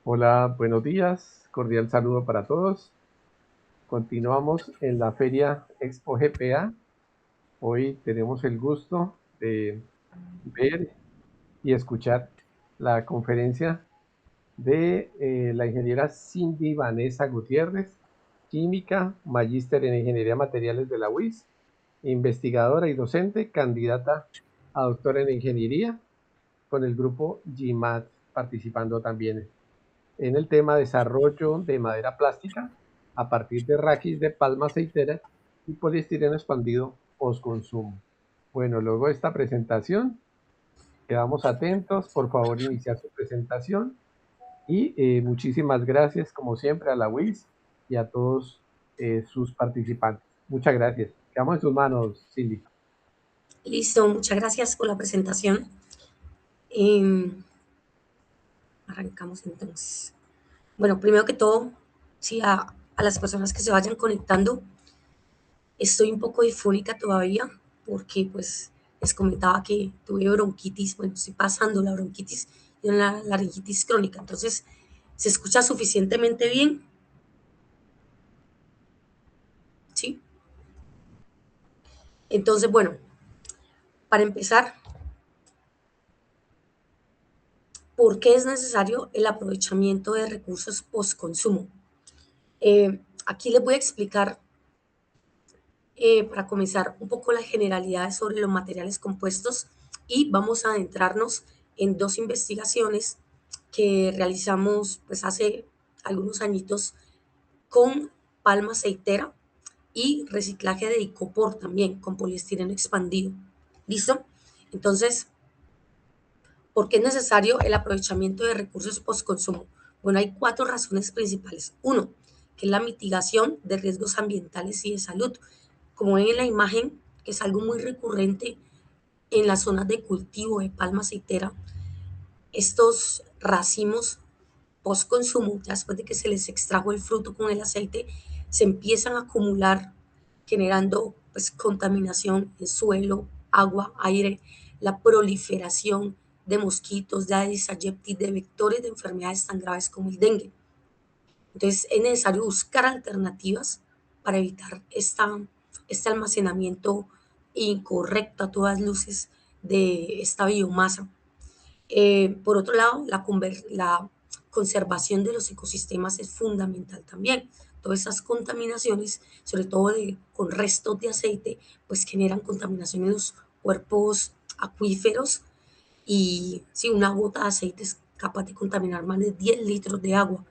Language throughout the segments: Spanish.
Hola, buenos días, cordial saludo para todos. Continuamos en la Feria Expo GPA. Hoy tenemos el gusto de ver y escuchar la conferencia de la ingeniera Cindy Vanessa Gutiérrez, química, magíster en Ingeniería Materiales de la UIS, investigadora y docente, candidata a doctora en Ingeniería, con el grupo GMAT participando también en el tema desarrollo de madera plástica a partir de raquis de palma aceitera y poliestireno expandido post-consumo. Bueno, luego de esta presentación, quedamos atentos, por favor iniciar su presentación y muchísimas gracias como siempre a la WIS y a todos sus participantes. Muchas gracias. Quedamos en sus manos, Cindy. Listo, muchas gracias por la presentación. Em, Arrancamos entonces. Bueno, primero que todo, sí, a las personas que se vayan conectando, estoy un poco difónica todavía porque pues les comentaba que tuve bronquitis, bueno, estoy pasando la bronquitis y la laringitis crónica, entonces, ¿se escucha suficientemente bien? Sí. Entonces, bueno, para empezar, ¿por qué es necesario el aprovechamiento de recursos post-consumo? Aquí les voy a explicar, para comenzar, un poco las generalidades sobre los materiales compuestos y vamos a adentrarnos en dos investigaciones que realizamos pues hace algunos añitos con palma aceitera y reciclaje de icopor también con poliestireno expandido. ¿Listo? Entonces, ¿por qué es necesario el aprovechamiento de recursos postconsumo? Bueno, hay cuatro razones principales. Uno, que es la mitigación de riesgos ambientales y de salud. Como ven en la imagen, que es algo muy recurrente en las zonas de cultivo de palma aceitera, estos racimos post-consumo, después de que se les extrajo el fruto con el aceite, se empiezan a acumular, generando pues, contaminación en suelo, agua, aire, la proliferación de mosquitos, de Aedes aegypti, de vectores de enfermedades tan graves como el dengue. Entonces es necesario buscar alternativas para evitar este almacenamiento incorrecto a todas luces de esta biomasa. Por otro lado, la conservación de los ecosistemas es fundamental también. Todas esas contaminaciones, sobre todo con restos de aceite, pues generan contaminación en los cuerpos acuíferos y si una gota de aceite es capaz de contaminar más de 10 litros de agua.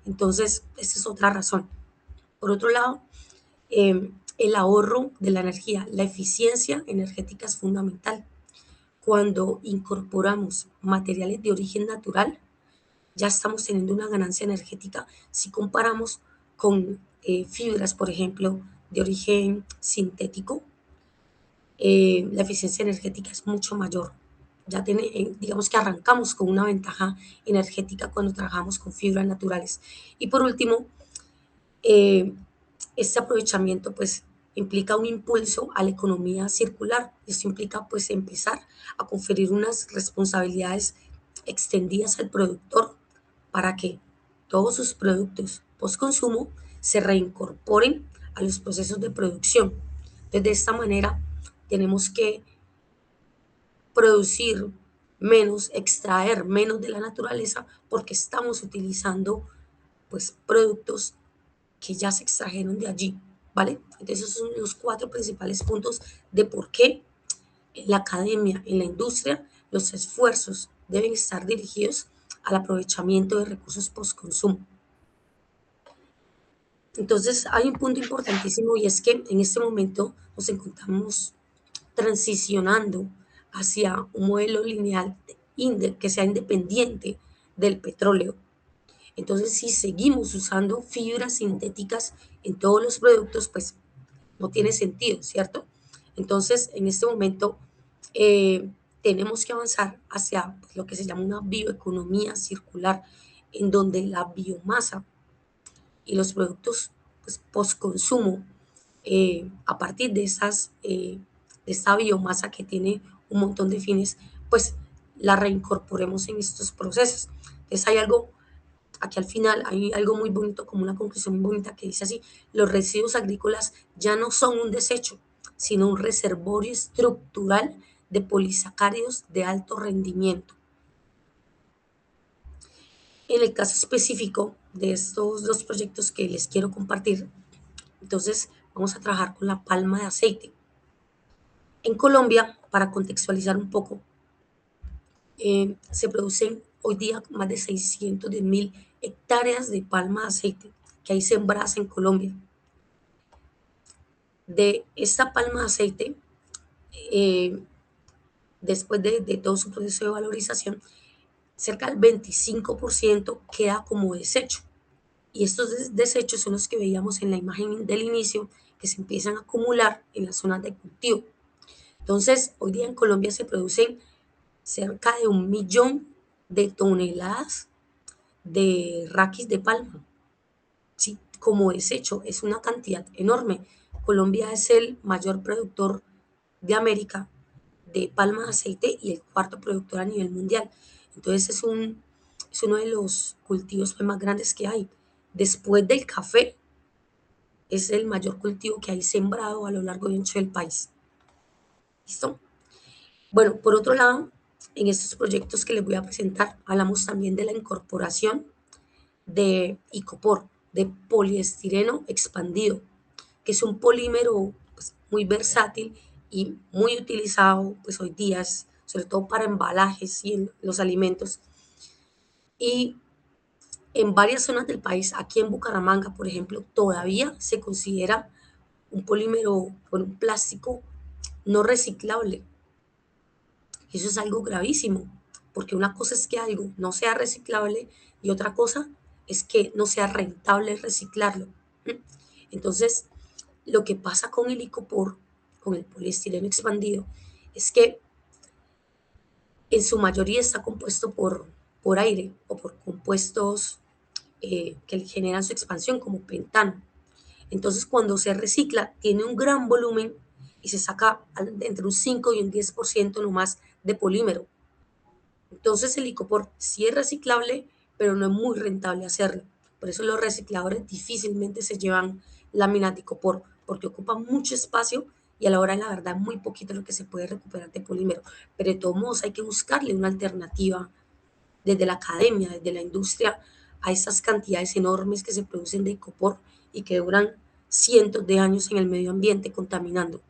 Entonces, esa es otra razón. Por otro lado, el ahorro de la energía, la eficiencia energética es fundamental. Cuando incorporamos materiales de origen natural, ya estamos teniendo una ganancia energética si comparamos con fibras, por ejemplo, de origen sintético. La eficiencia energética es mucho mayor. Ya digamos que arrancamos con una ventaja energética cuando trabajamos con fibras naturales. Y por último, eh, este aprovechamiento pues implica un impulso a la economía circular. Esto implica pues empezar a conferir unas responsabilidades extendidas al productor para que todos sus productos post-consumo se reincorporen a los procesos de producción. Entonces, de esta manera tenemos que producir menos, extraer menos de la naturaleza porque estamos utilizando pues productos que ya se extrajeron de allí, ¿vale? Entonces esos son los cuatro principales puntos de por qué en la academia, en la industria, los esfuerzos deben estar dirigidos al aprovechamiento de recursos post-consumo. Entonces hay un punto importantísimo y es que en este momento nos encontramos transicionando hacia un modelo lineal que sea independiente del petróleo. Entonces, si seguimos usando fibras sintéticas en todos los productos, pues no tiene sentido, ¿cierto? Entonces, en este momento eh, tenemos que avanzar hacia pues, lo que se llama una bioeconomía circular, en donde la biomasa y los productos pues, post-consumo, a partir de esta biomasa que tiene un montón de fines, pues la reincorporemos en estos procesos. Entonces hay algo aquí al final hay algo muy bonito, como una conclusión muy bonita que dice así: los residuos agrícolas ya no son un desecho, sino un reservorio estructural de polisacáridos de alto rendimiento. En el caso específico de estos dos proyectos que les quiero compartir, entonces vamos a trabajar con la palma de aceite. En Colombia, para contextualizar un poco, se producen hoy día más de 610.000 hectáreas de palma de aceite que hay sembradas en Colombia. De esta palma de aceite, eh, después de todo su proceso de valorización, cerca del 25% queda como desecho. Y estos desechos son los que veíamos en la imagen del inicio, que se empiezan a acumular en las zonas de cultivo. Entonces, hoy día en Colombia se producen cerca de 1.000.000 de toneladas de raquis de palma, ¿sí? Como desecho, es una cantidad enorme. Colombia es el mayor productor de América de palma de aceite y el cuarto productor a nivel mundial. Entonces es uno de los cultivos pues, más grandes que hay. Después del café, es el mayor cultivo que hay sembrado a lo largo y ancho del país. ¿Listo? Bueno, por otro lado, en estos proyectos que les voy a presentar, hablamos también de la incorporación de icopor, de poliestireno expandido, que es un polímero pues, muy versátil y muy utilizado pues, hoy día, sobre todo para embalajes y en los alimentos. Y en varias zonas del país, aquí en Bucaramanga, por ejemplo, todavía se considera un polímero, bueno, un plástico no reciclable. Eso es algo gravísimo, porque una cosa es que algo no sea reciclable y otra cosa es que no sea rentable reciclarlo. Entonces, lo que pasa con el icopor, con el poliestireno expandido, es que en su mayoría está compuesto por aire o por compuestos que generan su expansión, como pentano. Entonces, cuando se recicla, tiene un gran volumen y se saca entre un 5 y un 10% nomás de polímero. Entonces, el icopor sí es reciclable, pero no es muy rentable hacerlo. Por eso los recicladores difícilmente se llevan láminas de icopor, porque ocupan mucho espacio y a la hora de la verdad muy poquito lo que se puede recuperar de polímero. Pero de todos modos hay que buscarle una alternativa desde la academia, desde la industria, a esas cantidades enormes que se producen de icopor y que duran cientos de años en el medio ambiente contaminando.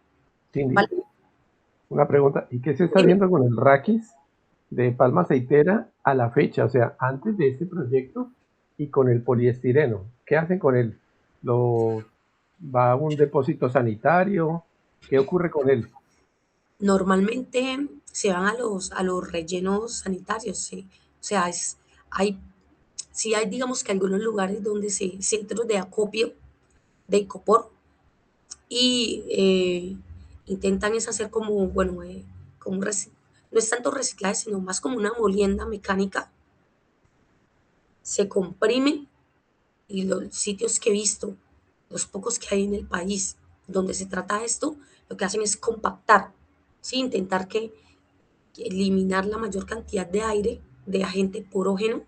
Cindy, ¿Vale? una pregunta, ¿y qué se está Dime. haciendo con el raquis de palma aceitera a la fecha? O sea, antes de este proyecto y con el poliestireno. ¿Qué hacen con él? ¿Lo va a un depósito sanitario? ¿Qué ocurre con él? Normalmente se van a los rellenos sanitarios, ¿sí? O sea, hay, sí hay, digamos que algunos lugares donde centros de acopio de icopor y intentan es hacer como, bueno, como no es tanto reciclaje, sino más como una molienda mecánica. Se comprime y los sitios que he visto, los pocos que hay en el país donde se trata esto, lo que hacen es compactar, ¿sí? Intentar que eliminar la mayor cantidad de aire, de agente purógeno,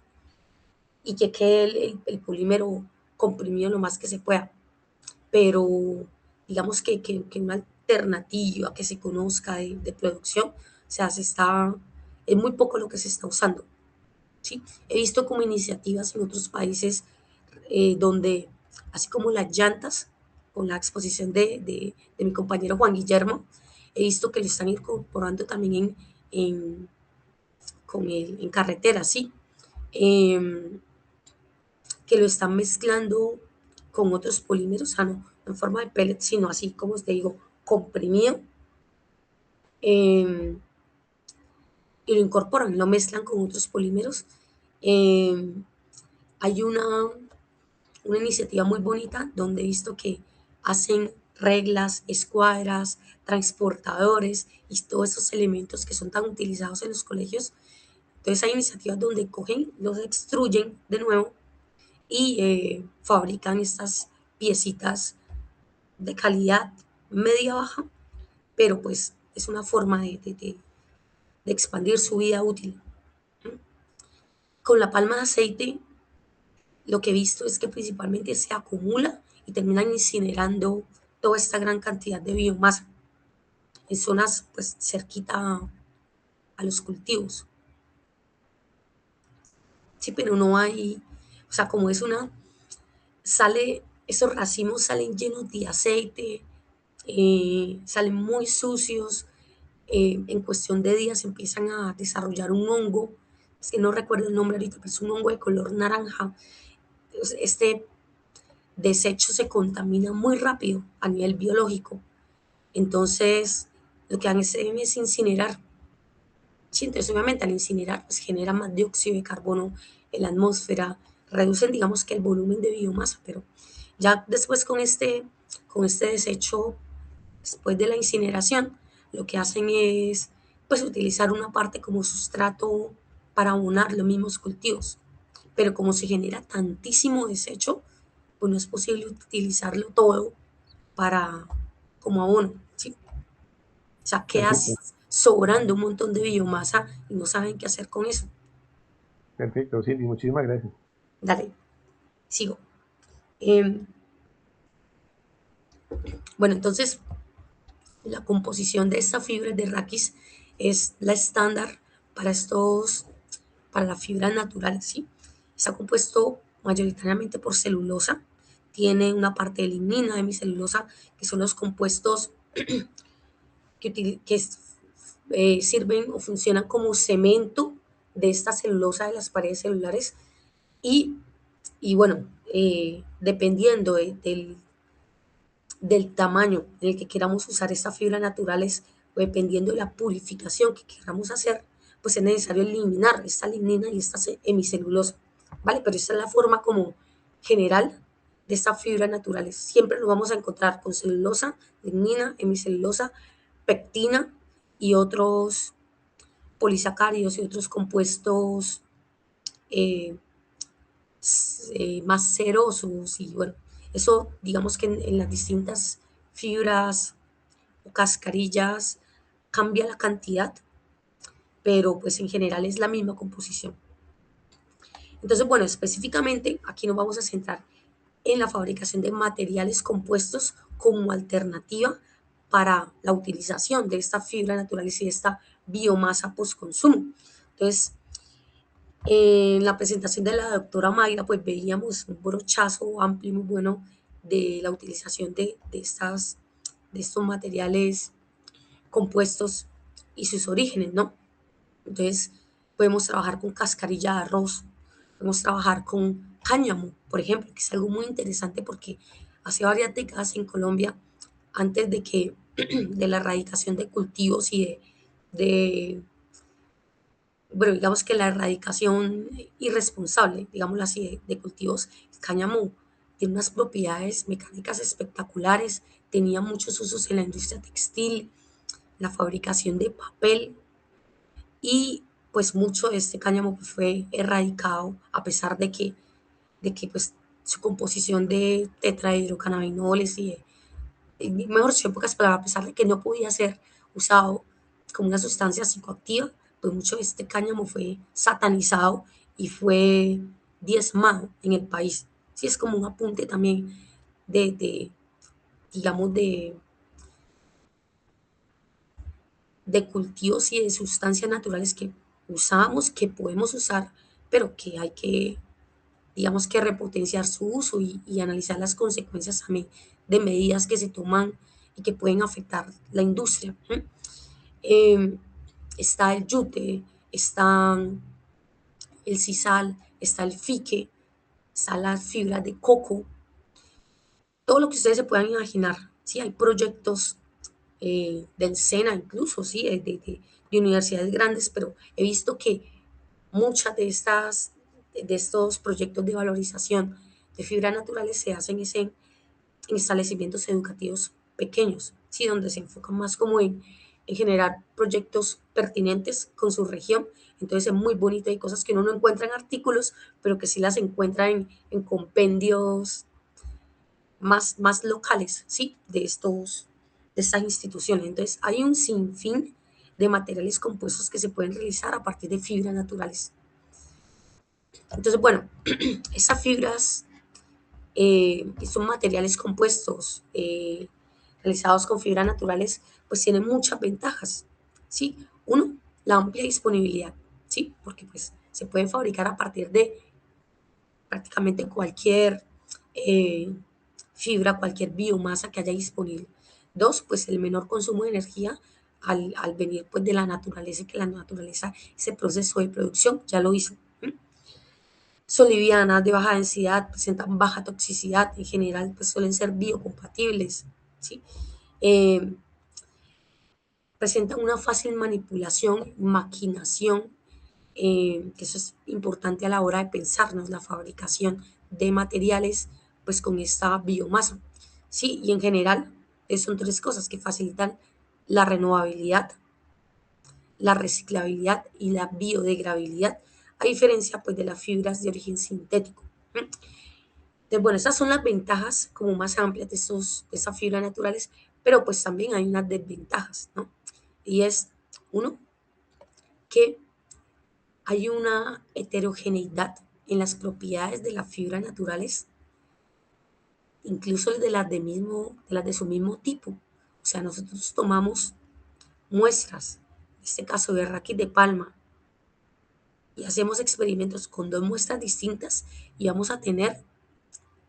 y que quede el polímero comprimido lo más que se pueda. Pero digamos que una alternativa que se conozca de producción, o sea, es muy poco lo que se está usando. ¿Sí? He visto como iniciativas en otros países donde, así como las llantas, con la exposición de mi compañero Juan Guillermo, he visto que lo están incorporando también en, en carretera, ¿sí? Eh, que lo están mezclando con otros polímeros, o sea, no en forma de pellet, sino así como te digo, comprimido, eh, y lo incorporan, lo mezclan con otros polímeros. Eh, hay una iniciativa muy bonita donde he visto que hacen reglas, escuadras, transportadores y todos esos elementos que son tan utilizados en los colegios. Entonces hay iniciativas donde cogen, los extruyen de nuevo y fabrican estas piecitas de calidad media baja, pero pues es una forma de expandir su vida útil. Con la palma de aceite lo que he visto es que principalmente se acumula y terminan incinerando toda esta gran cantidad de biomasa en zonas pues cerquita a los cultivos. Sí, pero no hay, o sea, como es una, sale, esos racimos salen llenos de aceite, salen muy sucios, en cuestión de días empiezan a desarrollar un hongo, es que no recuerdo el nombre ahorita, pero es un hongo de color naranja. Este desecho se contamina muy rápido a nivel biológico, entonces lo que hacen es incinerar. Sí, entonces obviamente al incinerar pues genera más dióxido de carbono en la atmósfera, reducen digamos que el volumen de biomasa, pero ya después con este desecho, después de la incineración, lo que hacen es pues utilizar una parte como sustrato para abonar los mismos cultivos. Pero como se genera tantísimo desecho, pues no es posible utilizarlo todo para como abono, ¿sí? O sea, queda Perfecto, sobrando un montón de biomasa y no saben qué hacer con eso. perfecto, Cindy, muchísimas gracias. Dale, sigo. Eh, bueno, entonces la composición de esta fibra de raquis es la estándar para para la fibra natural, ¿sí? Está compuesto mayoritariamente por celulosa, tiene una parte de lignina, de hemicelulosa, que son los compuestos que sirven o funcionan como cemento de esta celulosa de las paredes celulares y, y bueno, dependiendo del tamaño en el que queramos usar estas fibras naturales o dependiendo de la purificación que queramos hacer, pues es necesario eliminar esta lignina y esta hemicelulosa, ¿vale? Pero esta es la forma como general de estas fibras naturales. Siempre nos vamos a encontrar con celulosa, lignina, hemicelulosa, pectina y otros polisacáridos y otros compuestos eh, más cerosos y bueno, eso digamos que en las distintas fibras o cascarillas cambia la cantidad, pero pues en general es la misma composición. Entonces, bueno, específicamente aquí nos vamos a centrar en la fabricación de materiales compuestos como alternativa para la utilización de esta fibra naturales y de esta biomasa post-consumo. Entonces, en la presentación de la doctora Mayra, pues veíamos un brochazo amplio y muy bueno de la utilización de estos materiales compuestos y sus orígenes, ¿no? Entonces, podemos trabajar con cascarilla de arroz, podemos trabajar con cáñamo, por ejemplo, que es algo muy interesante porque hace varias décadas en Colombia, antes de que de la erradicación de cultivos y de bueno, digamos que la erradicación irresponsable, digámoslo así, de cultivos, el cáñamo tiene unas propiedades mecánicas espectaculares, tenía muchos usos en la industria textil, la fabricación de papel y pues mucho de este cáñamo pues, fue erradicado a pesar de que pues su composición de tetrahidrocannabinoles mejor dicho, en pocas palabras, a pesar de que no podía ser usado como una sustancia psicoactiva, pues mucho de este cáñamo fue satanizado y fue diezmado en el país. Sí, es como un apunte también de digamos, de cultivos y de sustancias naturales que usábamos, que podemos usar, pero que hay que, digamos, que repotenciar su uso y analizar las consecuencias también de medidas que se toman y que pueden afectar la industria. Eh, está el yute, está el sisal, está el fique, está la fibra de coco, todo lo que ustedes se puedan imaginar. Sí, hay proyectos del SENA incluso, sí, de universidades grandes, pero he visto que muchas de estos proyectos de valorización de fibras naturales se hacen en establecimientos educativos pequeños, ¿sí? Donde se enfocan más como en generar proyectos pertinentes con su región. Entonces es muy bonito, hay cosas que uno no encuentra en artículos, pero que sí las encuentra en compendios más locales, ¿sí? De estas instituciones. Entonces hay un sinfín de materiales compuestos que se pueden realizar a partir de fibras naturales. Entonces, bueno, esas fibras son materiales compuestos realizados con fibras naturales, pues tienen muchas ventajas, ¿sí? Uno, la amplia disponibilidad, ¿sí? Porque pues se pueden fabricar a partir de prácticamente cualquier eh, fibra, cualquier biomasa que haya disponible. Dos, pues el menor consumo de energía al venir pues de la naturaleza, que la naturaleza, ese proceso de producción ya lo hizo. Son livianas, de baja densidad, presentan baja toxicidad, en general pues suelen ser biocompatibles, ¿sí? Eh, Presentan una fácil manipulación, maquinación, que eso es importante a la hora de pensarnos la fabricación de materiales pues con esta biomasa, ¿sí? Y en general son tres cosas que facilitan la renovabilidad, la reciclabilidad y la biodegradabilidad, a diferencia pues de las fibras de origen sintético. Entonces, bueno, esas son las ventajas como más amplias de esas fibras naturales, pero pues también hay unas desventajas, ¿no? Y es, uno, que hay una heterogeneidad en las propiedades de las fibras naturales, incluso de las de su mismo tipo. O sea, nosotros tomamos muestras, en este caso de raquis de palma, y hacemos experimentos con dos muestras distintas y vamos a tener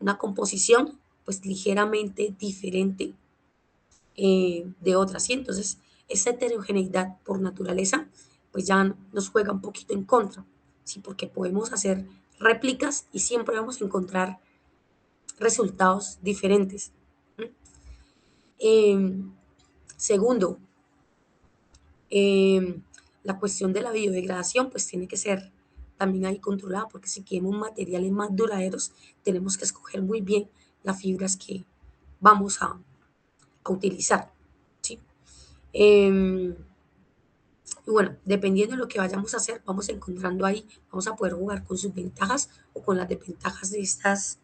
una composición pues ligeramente diferente de otras. ¿Sí? Entonces, esa heterogeneidad por naturaleza, pues ya nos juega un poquito en contra, ¿sí? Porque podemos hacer réplicas y siempre vamos a encontrar resultados diferentes. Eh, Segundo, eh, la cuestión de la biodegradación, pues tiene que ser también ahí controlada, porque si queremos materiales más duraderos, tenemos que escoger muy bien las fibras que vamos a utilizar. ¿Sí? Eh, Y bueno, dependiendo de lo que vayamos a hacer, vamos encontrando ahí, vamos a poder jugar con sus ventajas o con las desventajas de estas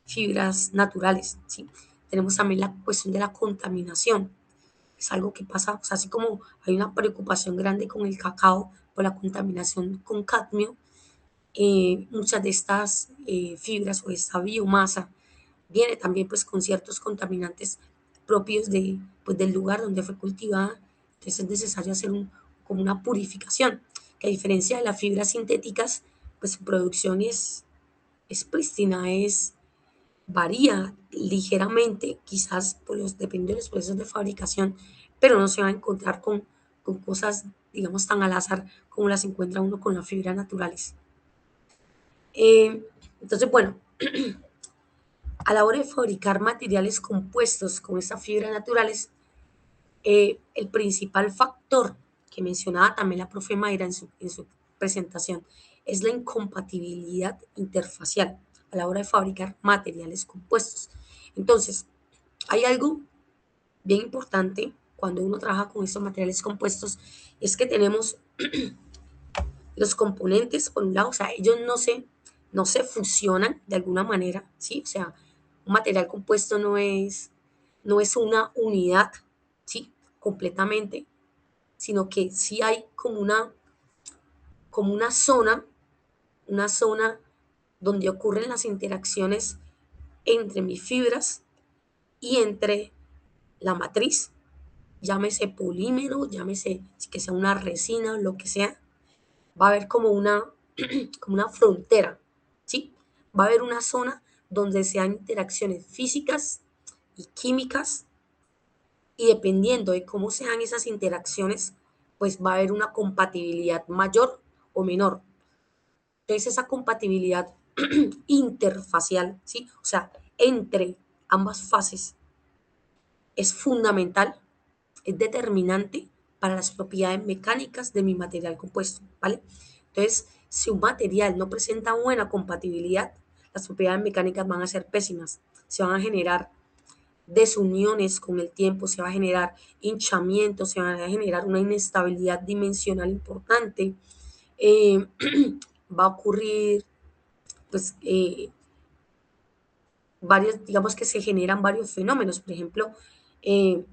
fibras naturales, ¿sí? Tenemos también la cuestión de la contaminación. Es algo que pasa, o sea, así como hay una preocupación grande con el cacao por la contaminación con cadmio, muchas de estas fibras o esta biomasa viene también pues con ciertos contaminantes propios pues, del lugar donde fue cultivada. Entonces es necesario hacer como una purificación, que a diferencia de las fibras sintéticas, pues su producción es prístina, varía ligeramente, quizás depende de los procesos de fabricación, pero no se va a encontrar con cosas, digamos, tan al azar como las encuentra uno con las fibras naturales. Entonces, bueno, a la hora de fabricar materiales compuestos con estas fibras naturales, el principal factor que mencionaba también la profe Mayra en su presentación es la incompatibilidad interfacial a la hora de fabricar materiales compuestos. Entonces, hay algo bien importante cuando uno trabaja con estos materiales compuestos, es que tenemos los componentes por un lado, o sea, ellos no se fusionan de alguna manera, ¿sí? O sea, un material compuesto no es una unidad, ¿sí? Completamente, sino que sí hay como una zona donde ocurren las interacciones entre mis fibras y entre la matriz, llámese polímero, llámese que sea una resina o lo que sea, va a haber como una frontera, ¿sí? Va a haber una zona donde sean interacciones físicas y químicas y dependiendo de cómo sean esas interacciones, pues va a haber una compatibilidad mayor o menor. Entonces esa compatibilidad interfacial, ¿sí? O sea, entre ambas fases es fundamental, es determinante para las propiedades mecánicas de mi material compuesto, ¿vale? Entonces, si un material no presenta buena compatibilidad, las propiedades mecánicas van a ser pésimas, se van a generar desuniones con el tiempo, se va a generar hinchamiento, se va a generar una inestabilidad dimensional importante, eh, va a ocurrir, pues, digamos que se generan varios fenómenos, por ejemplo, eh,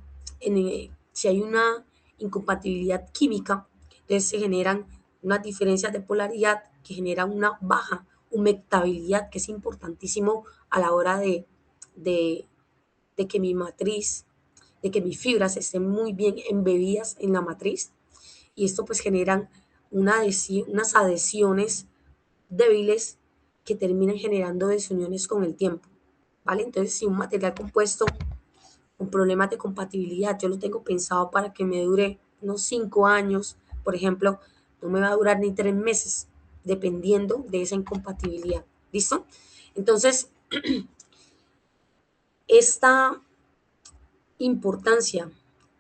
si hay una incompatibilidad química, entonces se generan unas diferencias de polaridad que generan una baja humectabilidad, que es importantísimo a la hora de, de que mi matriz, de que mis fibras estén muy bien embebidas en la matriz. Y esto pues generan unas adhesiones débiles que terminan generando desuniones con el tiempo, ¿vale? Entonces, si un material compuesto con problemas de compatibilidad, yo lo tengo pensado para que me dure unos 5 años, por ejemplo, no me va a durar ni 3 meses, dependiendo de esa incompatibilidad. ¿Listo? Entonces, esta importancia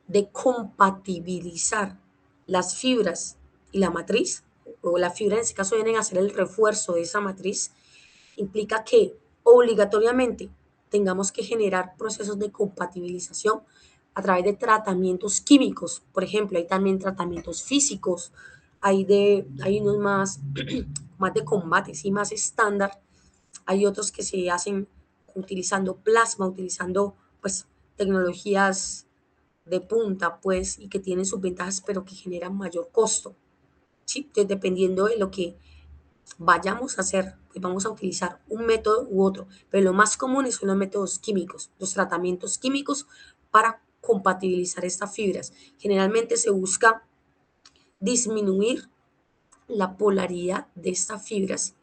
de compatibilizar las fibras y la matriz, o la fibra en este caso vienen a ser el refuerzo de esa matriz, implica que obligatoriamente tengamos que generar procesos de compatibilización a través de tratamientos químicos. Por ejemplo, hay también tratamientos físicos, hay unos más, más de combate, sí, más estándar. Hay otros que se hacen utilizando plasma, utilizando pues tecnologías de punta, pues, y que tienen sus ventajas, pero que generan mayor costo. ¿Sí? Entonces, dependiendo de lo que vayamos a hacer, pues vamos a utilizar un método u otro, pero lo más común son los métodos químicos, los tratamientos químicos para compatibilizar estas fibras. Generalmente se busca disminuir la polaridad de estas fibras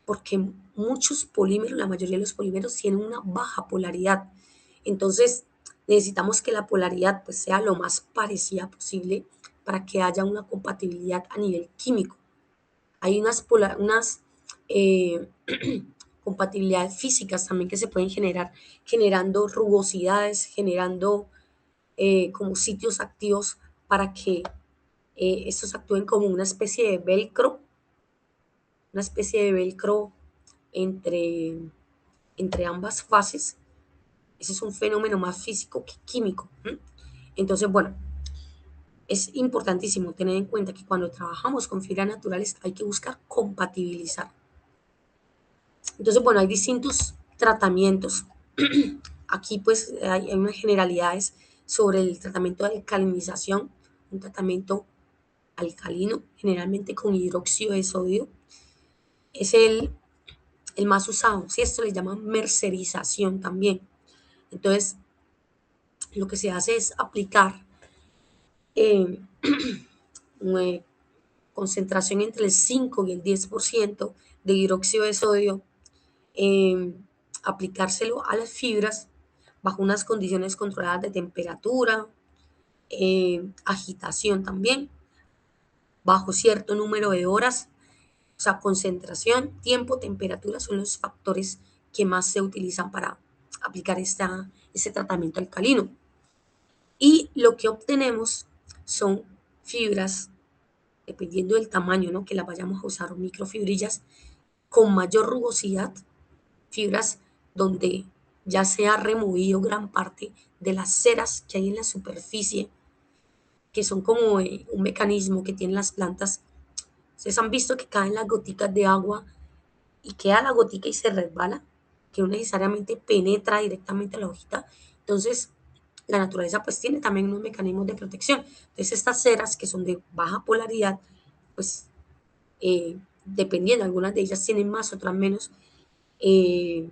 porque muchos polímeros, la mayoría de los polímeros tienen una baja polaridad. Entonces, necesitamos que la polaridad pues, sea lo más parecida posible para que haya una compatibilidad a nivel químico. Hay unas eh, compatibilidades físicas también que se pueden generar, generando rugosidades, generando como sitios activos para que estos actúen como una especie de velcro entre, entre ambas fases. Ese es un fenómeno más físico que químico. ¿Sí? Entonces, bueno, es importantísimo tener en cuenta que cuando trabajamos con fibras naturales hay que buscar compatibilizar. Entonces, bueno, hay distintos tratamientos. Aquí pues hay unas generalidades sobre el tratamiento de alcalinización, un tratamiento alcalino, generalmente con hidróxido de sodio. Es el más usado, ¿sí? Esto le llaman mercerización también. Entonces, lo que se hace es aplicar eh, una concentración entre el 5 y el 10% de hidróxido de sodio, eh, aplicárselo a las fibras bajo unas condiciones controladas de temperatura, agitación también, bajo cierto número de horas. O sea, concentración, tiempo, temperatura son los factores que más se utilizan para aplicar este tratamiento alcalino. Y lo que obtenemos son fibras, dependiendo del tamaño, ¿no? Que las vayamos a usar, microfibrillas con mayor rugosidad, fibras donde ya se ha removido gran parte de las ceras que hay en la superficie, que son como un mecanismo que tienen las plantas. Ustedes han visto que caen las gotitas de agua y queda la gotica y se resbala, que no necesariamente penetra directamente a la hojita. Entonces, la naturaleza pues tiene también unos mecanismos de protección. Entonces, estas ceras que son de baja polaridad, pues dependiendo, algunas de ellas tienen más, otras menos, eh,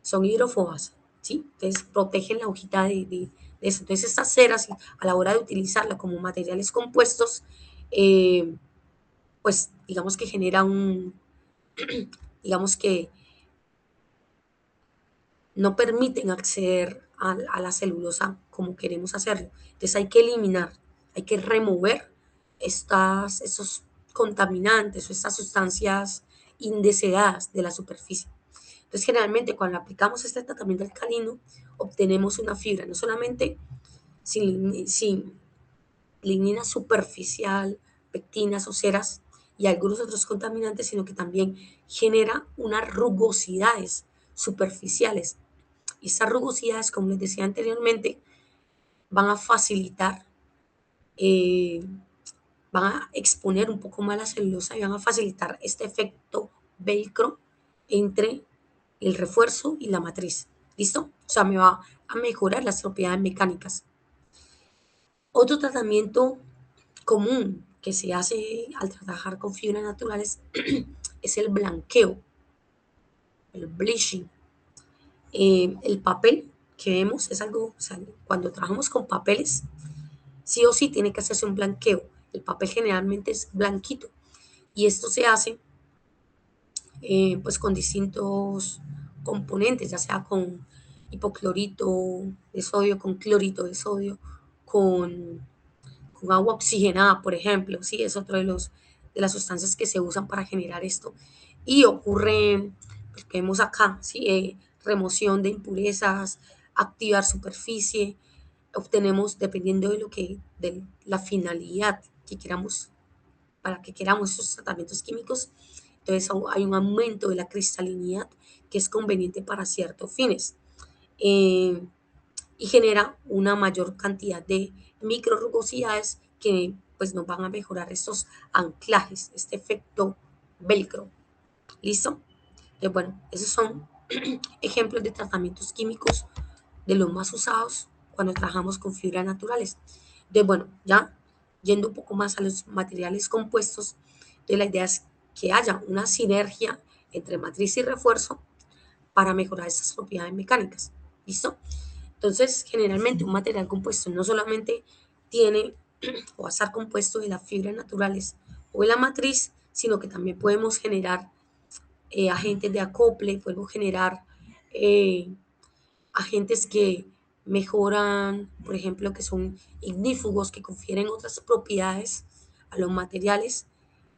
son hidrófobas, ¿sí? Entonces, protegen la hojita de eso. Entonces, estas ceras, a la hora de utilizarla como materiales compuestos, pues digamos que genera digamos que no permiten acceder a la celulosa como queremos hacerlo. Entonces hay que eliminar, hay que remover esos contaminantes o estas sustancias indeseadas de la superficie. Entonces generalmente cuando aplicamos este tratamiento alcalino obtenemos una fibra no solamente sin lignina superficial, pectinas o ceras y algunos otros contaminantes, sino que también genera unas rugosidades superficiales. Y esas rugosidades, como les decía anteriormente, van a facilitar, eh, van a exponer un poco más la celulosa y van a facilitar este efecto velcro entre el refuerzo y la matriz. ¿Listo? O sea, me va a mejorar las propiedades mecánicas. Otro tratamiento común que se hace al trabajar con fibras naturales es el blanqueo, el bleaching. El papel que vemos es algo, o sea, cuando trabajamos con papeles, sí o sí tiene que hacerse un blanqueo. El papel generalmente es blanquito y esto se hace pues con distintos componentes, ya sea con hipoclorito de sodio, con clorito de sodio, con, con agua oxigenada, por ejemplo, ¿sí? Es otro de las sustancias que se usan para generar esto. Y ocurre, pues, que vemos acá, ¿sí? Remoción de impurezas, activar superficie, obtenemos, dependiendo de la finalidad que queramos, para que queramos esos tratamientos químicos, entonces hay un aumento de la cristalinidad que es conveniente para ciertos fines eh, y genera una mayor cantidad de microrugosidades que pues nos van a mejorar estos anclajes, este efecto velcro. ¿Listo? Entonces, bueno, esos son ejemplos de tratamientos químicos de los más usados cuando trabajamos con fibras naturales. Entonces, bueno, ya yendo un poco más a los materiales compuestos, entonces la idea es que haya una sinergia entre matriz y refuerzo para mejorar estas propiedades mecánicas. ¿Listo? Entonces, generalmente un material compuesto no solamente tiene o va a estar compuesto de las fibras naturales o de la matriz, sino que también podemos generar agentes de acople, podemos generar eh, agentes que mejoran, por ejemplo, que son ignífugos, que confieren otras propiedades a los materiales,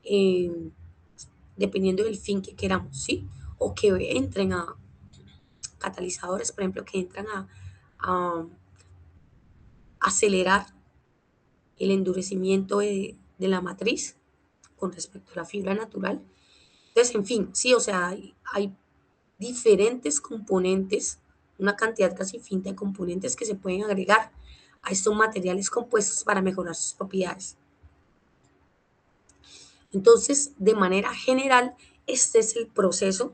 eh, dependiendo del fin que queramos, ¿sí? O que entren a catalizadores, por ejemplo, que entran a acelerar el endurecimiento de la matriz con respecto a la fibra natural. Entonces, en fin, sí, o sea, hay diferentes componentes, una cantidad casi infinita de componentes que se pueden agregar a estos materiales compuestos para mejorar sus propiedades. Entonces, de manera general, este es el proceso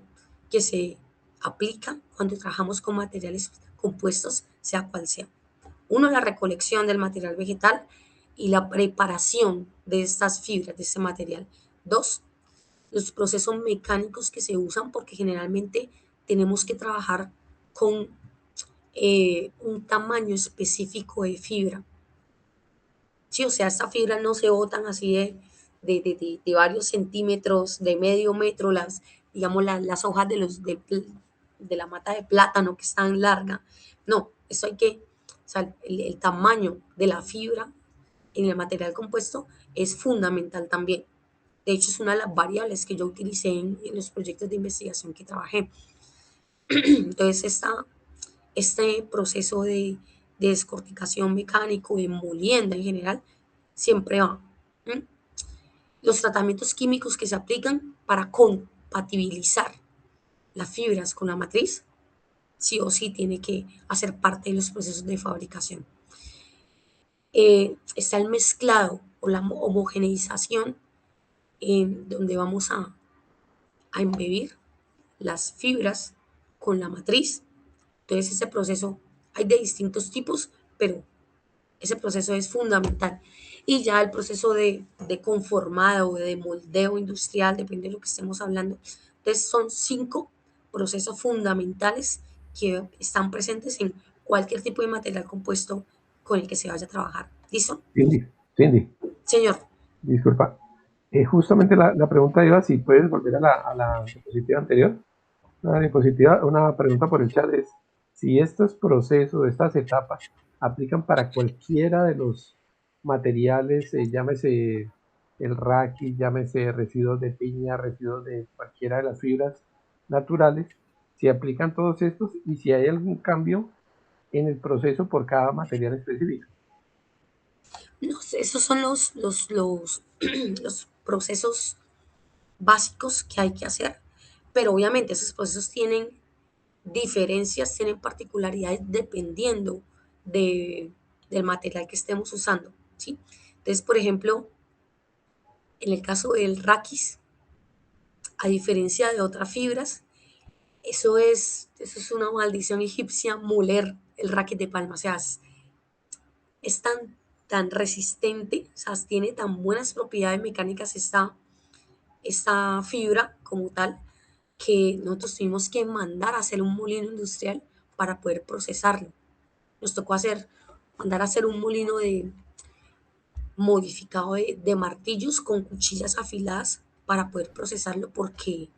que se aplica cuando trabajamos con materiales compuestos, sea cual sea. Uno, la recolección del material vegetal y la preparación de estas fibras, de este material. Dos, los procesos mecánicos que se usan porque generalmente tenemos que trabajar con un tamaño específico de fibra. Sí, o sea, estas fibras no se botan así de varios centímetros, de medio metro, digamos, las hojas de la mata de plátano que es tan larga. No, eso hay que, o sea, el tamaño de la fibra en el material compuesto es fundamental también. De hecho, es una de las variables que yo utilicé en los proyectos de investigación que trabajé. Entonces, este proceso de descorticación mecánico, de molienda en general, siempre va. ¿Mm? Los tratamientos químicos que se aplican para compatibilizar las fibras con la matriz, sí o sí tiene que hacer parte de los procesos de fabricación. Está el mezclado o la homogeneización, donde vamos a embebir las fibras con la matriz. Entonces ese proceso hay de distintos tipos, pero ese proceso es fundamental. Y ya el proceso de conformado o de moldeo industrial, depende de lo que estemos hablando. Entonces son 5 procesos fundamentales que están presentes en cualquier tipo de material compuesto con el que se vaya a trabajar. ¿Listo? Cindy, Cindy, Señor. disculpa. Justamente la pregunta iba, si puedes volver a la diapositiva anterior. Una diapositiva, una pregunta por el chat es si estos procesos, estas etapas, aplican para cualquiera de los materiales, llámese el raqui, llámese residuos de piña, residuos de cualquiera de las fibras naturales, si aplican todos estos y si hay algún cambio en el proceso por cada material específico. No sé, esos son los procesos básicos que hay que hacer, pero obviamente esos procesos tienen diferencias, tienen particularidades dependiendo de, del material que estemos usando, ¿sí? Entonces, por ejemplo, en el caso del raquis, a diferencia de otras fibras, eso es una maldición egipcia moler el raquis de palma, o sea, es tan resistente, o sea, tiene tan buenas propiedades mecánicas esta fibra como tal, que nosotros tuvimos que mandar a hacer un molino industrial para poder procesarlo. Nos tocó mandar a hacer un molino modificado de martillos con cuchillas afiladas para poder procesarlo, porque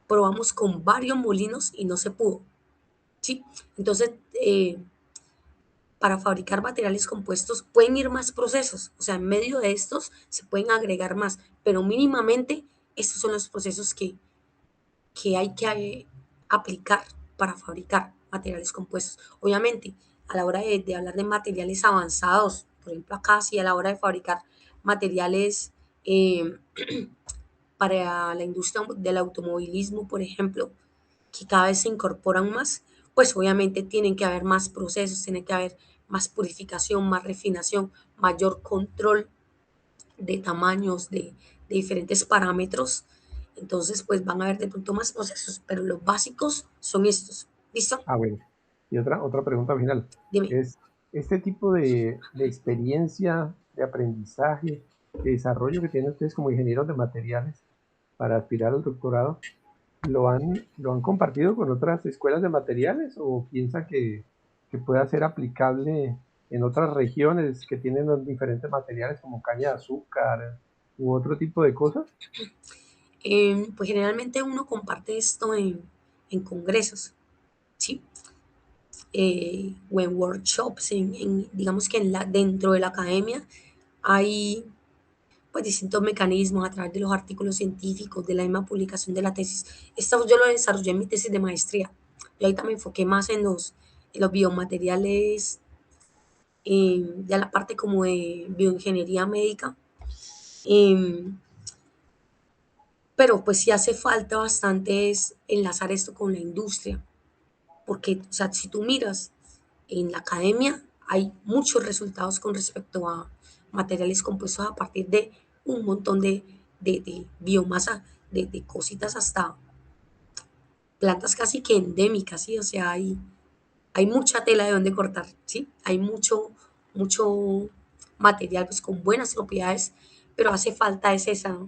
probamos con varios molinos y no se pudo, ¿sí? Entonces, para fabricar materiales compuestos pueden ir más procesos, o sea, en medio de estos se pueden agregar más, pero mínimamente estos son los procesos que hay que aplicar para fabricar materiales compuestos. Obviamente, a la hora de hablar de materiales avanzados, por ejemplo acá, sí, a la hora de fabricar materiales eh, para la industria del automovilismo, por ejemplo, que cada vez se incorporan más, pues obviamente tienen que haber más procesos, tiene que haber más purificación, más refinación, mayor control de tamaños, de diferentes parámetros. Entonces, pues van a haber de pronto más procesos, pero los básicos son estos. ¿Listo? Ah, bueno. Y otra pregunta final. Dime. Es, este tipo de experiencia, de aprendizaje, de desarrollo que tienen ustedes como ingenieros de materiales para aspirar al doctorado, ¿lo han compartido con otras escuelas de materiales o piensa que pueda ser aplicable en otras regiones que tienen los diferentes materiales como caña de azúcar u otro tipo de cosas? Pues generalmente uno comparte esto en congresos, ¿sí? O en workshops, digamos que dentro de la academia hay pues distintos mecanismos a través de los artículos científicos, de la misma publicación de la tesis. Esto yo lo desarrollé en mi tesis de maestría. Yo ahí también enfoqué más en los biomateriales, ya la parte como de bioingeniería médica. Em, pero pues sí hace falta bastante es enlazar esto con la industria, porque, o sea, si tú miras en la academia, hay muchos resultados con respecto a materiales compuestos a partir de un montón de biomasa, de cositas hasta plantas casi que endémicas, ¿sí? O sea, hay mucha tela de donde cortar, ¿sí? Hay mucho material pues, con buenas propiedades, pero hace falta esa,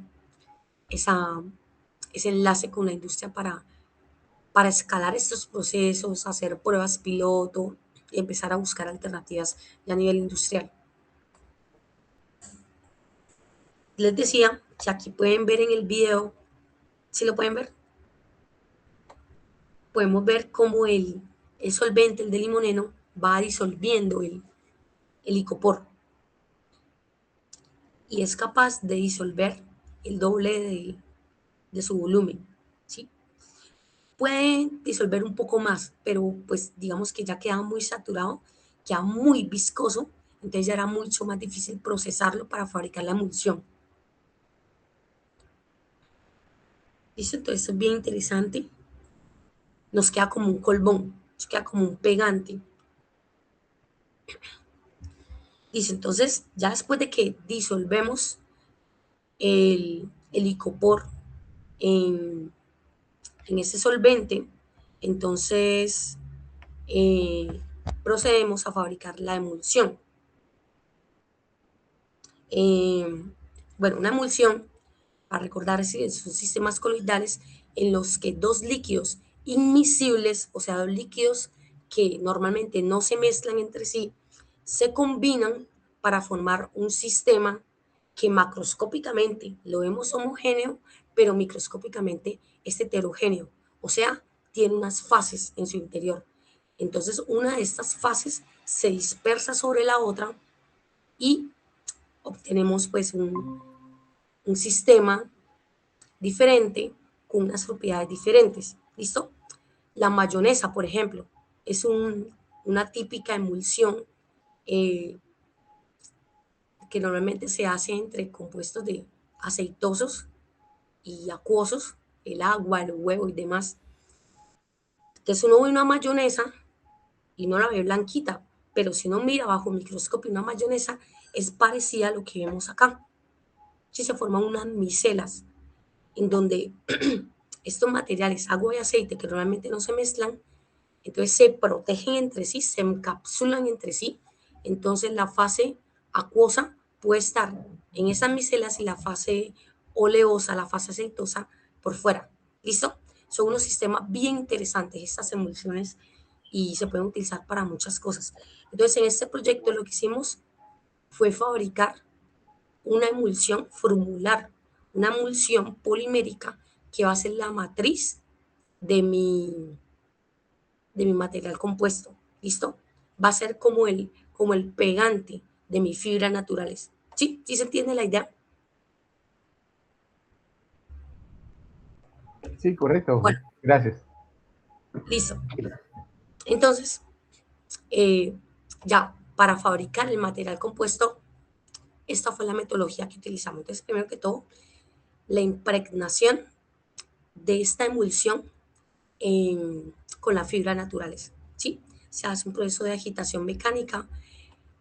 ese enlace con la industria para escalar estos procesos, hacer pruebas piloto y empezar a buscar alternativas ya a nivel industrial. Les decía que aquí pueden ver en el video, si lo pueden ver, podemos ver cómo el solvente, el de limoneno, va disolviendo el icopor y es capaz de disolver el doble de su volumen, ¿sí? Puede disolver un poco más, pero pues digamos que ya queda muy saturado, queda muy viscoso, entonces ya era mucho más difícil procesarlo para fabricar la emulsión. ¿Listo? Entonces esto es bien interesante. Nos queda como un colbón, nos queda como un pegante. Dice, entonces, ya después de que disolvemos el icopor en, en ese solvente, entonces eh, procedemos a fabricar la emulsión. Eh, bueno, una emulsión, para recordar, son sistemas coloidales en los que dos líquidos inmiscibles, o sea, dos líquidos que normalmente no se mezclan entre sí, se combinan para formar un sistema que macroscópicamente lo vemos homogéneo, pero microscópicamente es heterogéneo, o sea, tiene unas fases en su interior. Entonces, una de estas fases se dispersa sobre la otra y obtenemos pues un sistema diferente con unas propiedades diferentes. ¿Listo? La mayonesa, por ejemplo, es una típica emulsión eh, que normalmente se hace entre compuestos de aceitosos y acuosos, el agua, el huevo y demás. Entonces uno ve una mayonesa y no la ve blanquita, pero si uno mira bajo el microscopio una mayonesa es parecida a lo que vemos acá. Si se forman unas micelas en donde estos materiales, agua y aceite, que normalmente no se mezclan, entonces se protegen entre sí, se encapsulan entre sí. Entonces la fase acuosa puede estar en esas micelas y la fase oleosa, la fase aceitosa por fuera. ¿Listo? Son unos sistemas bien interesantes estas emulsiones y se pueden utilizar para muchas cosas. Entonces, en este proyecto lo que hicimos fue fabricar una emulsión formular, una emulsión polimérica que va a ser la matriz de mi material compuesto. ¿Listo? Va a ser como el pegante de mis fibras naturales. ¿Sí? ¿Sí se entiende la idea? Sí, correcto. Bueno, Gracias. listo. Entonces, eh, ya para fabricar el material compuesto, esta fue la metodología que utilizamos. Entonces, primero que todo, la impregnación de esta emulsión con las fibras naturales. ¿Sí? Se hace un proceso de agitación mecánica.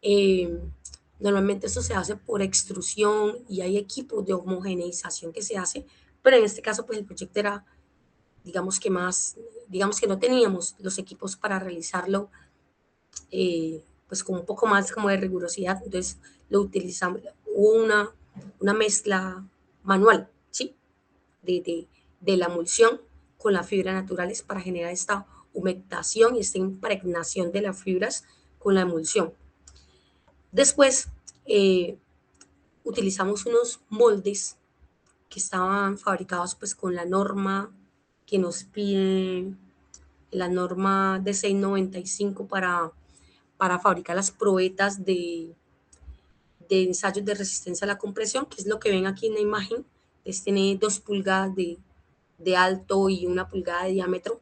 Eh, Normalmente esto se hace por extrusión y hay equipos de homogeneización que se hace, pero en este caso pues el proyecto era, digamos que no teníamos los equipos para realizarlo pues con un poco más como de rigurosidad, entonces lo utilizamos, hubo una mezcla manual, ¿sí? De, de, de la emulsión con las fibras naturales para generar esta humectación y esta impregnación de las fibras con la emulsión. Después utilizamos unos moldes que estaban fabricados pues con la norma que nos pide la norma de 695 para fabricar las probetas de ensayos de resistencia a la compresión, que es lo que ven aquí en la imagen. Tiene 2 pulgadas de alto y 1 pulgada de diámetro.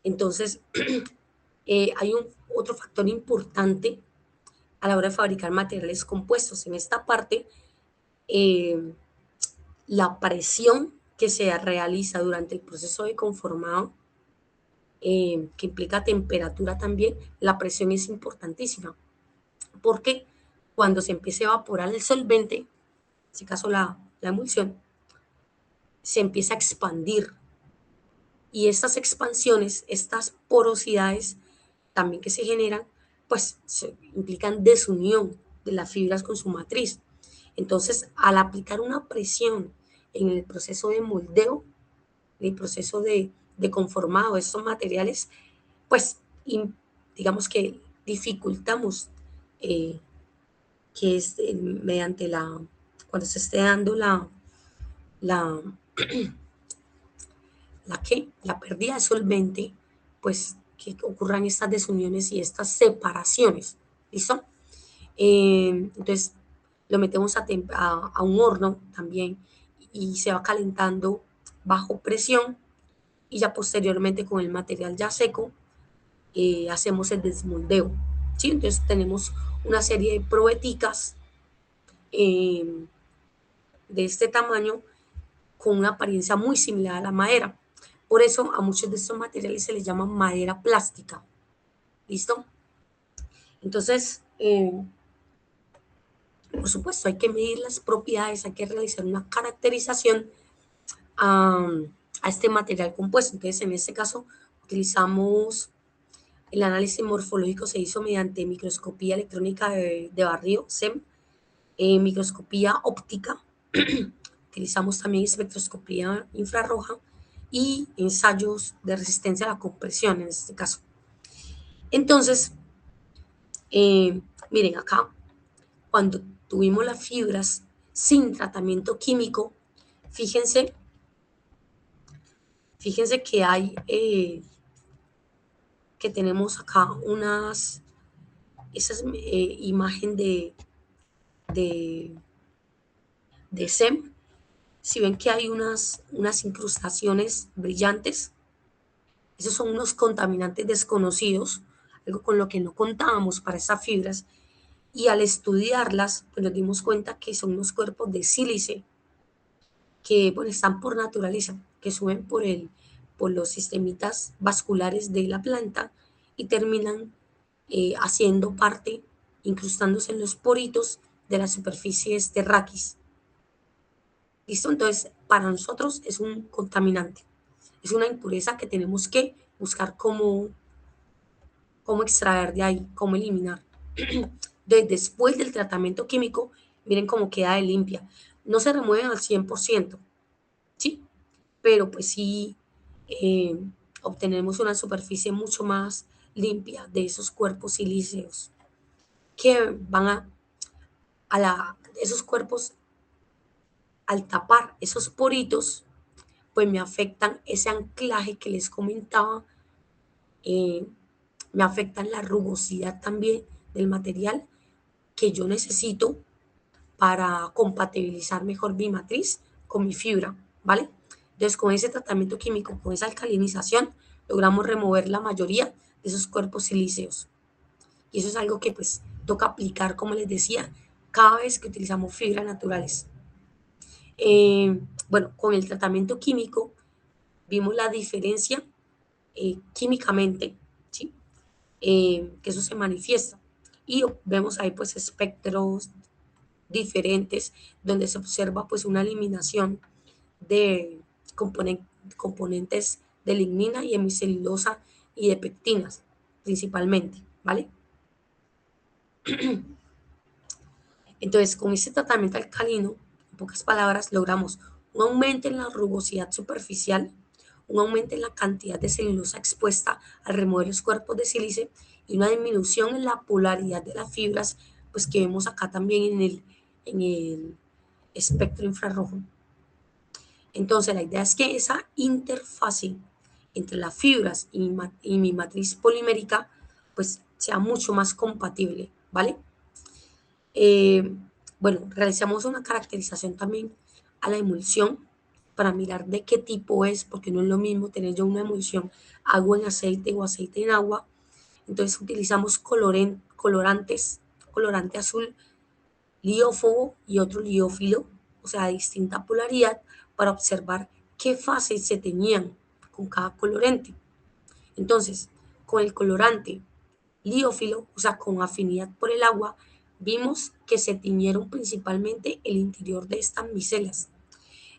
Entonces, hay otro factor importante a la hora de fabricar materiales compuestos. En esta parte, eh, la presión que se realiza durante el proceso de conformado, que implica temperatura también, la presión es importantísima, porque cuando se empieza a evaporar el solvente, en este caso la emulsión, se empieza a expandir. Y estas expansiones, estas porosidades también que se generan, pues implican desunión de las fibras con su matriz. Entonces, al aplicar una presión en el proceso de moldeo, en el proceso de conformado de estos materiales, pues digamos que dificultamos eh, que es mediante cuando se esté dando la, la pérdida de solvente, pues que ocurran estas desuniones y estas separaciones. ¿Listo? Entonces lo metemos a un horno también y se va calentando bajo presión y ya posteriormente con el material ya seco hacemos el desmoldeo. ¿Sí? Entonces tenemos una serie de probeticas eh, de este tamaño con una apariencia muy similar a la madera. Por eso a muchos de estos materiales se les llama madera plástica. ¿Listo? Entonces, por supuesto, hay que medir las propiedades, hay que realizar una caracterización a, a este material compuesto. Entonces, en este caso, utilizamos el análisis morfológico, se hizo mediante microscopía electrónica de barrido, SEM, microscopía óptica, utilizamos también espectroscopía infrarroja y ensayos de resistencia a la compresión en este caso. Entonces, miren acá, cuando tuvimos las fibras sin tratamiento químico, fíjense, fíjense que hay, que tenemos acá esa imagen de, de SEM. Si ven que hay unas incrustaciones brillantes, esos son unos contaminantes desconocidos, algo con lo que no contábamos para esas fibras, y al estudiarlas, pues nos dimos cuenta que son unos cuerpos de sílice que bueno, están por naturaleza, que suben por los sistemitas vasculares de la planta y terminan haciendo parte, incrustándose en los poritos de las superficies terráqueas. ¿Listo? Entonces, para nosotros es un contaminante, es una impureza que tenemos que buscar cómo extraer de ahí, cómo eliminar. Después del tratamiento químico, miren cómo queda de limpia. no se remueven al 100%, ¿sí? Pero pues sí eh, obtenemos una superficie mucho más limpia de esos cuerpos silíceos que van esos cuerpos al tapar esos poritos, pues me afectan ese anclaje que les comentaba, eh, me afectan la rugosidad también del material que yo necesito para compatibilizar mejor mi matriz con mi fibra, ¿vale? Entonces, con ese tratamiento químico, con esa alcalinización, logramos remover la mayoría de esos cuerpos silíceos. Y eso es algo que pues toca aplicar, como les decía, cada vez que utilizamos fibras naturales. Bueno, con el tratamiento químico vimos la diferencia químicamente, ¿sí? Que eso se manifiesta. Y vemos ahí pues espectros diferentes donde se observa pues una eliminación de componentes de lignina y hemicelulosa y de pectinas principalmente, ¿vale? Entonces, con este tratamiento alcalino, en pocas palabras, logramos un aumento en la rugosidad superficial, un aumento en la cantidad de celulosa expuesta al remover los cuerpos de sílice y una disminución en la polaridad de las fibras, pues que vemos acá también en el espectro infrarrojo. Entonces, la idea es que esa interfase entre las fibras y mi matriz polimérica, pues sea mucho más compatible, ¿vale? Eh, bueno, realizamos una caracterización también a la emulsión para mirar de qué tipo es, porque no es lo mismo tener yo una emulsión agua en aceite o aceite en agua. Entonces utilizamos colorantes, colorante azul liófobo y otro liófilo, o sea, de distinta polaridad, para observar qué fases se tenían con cada colorante. Entonces, con el colorante liófilo, o sea, con afinidad por el agua, vimos que se tiñeron principalmente el interior de estas micelas.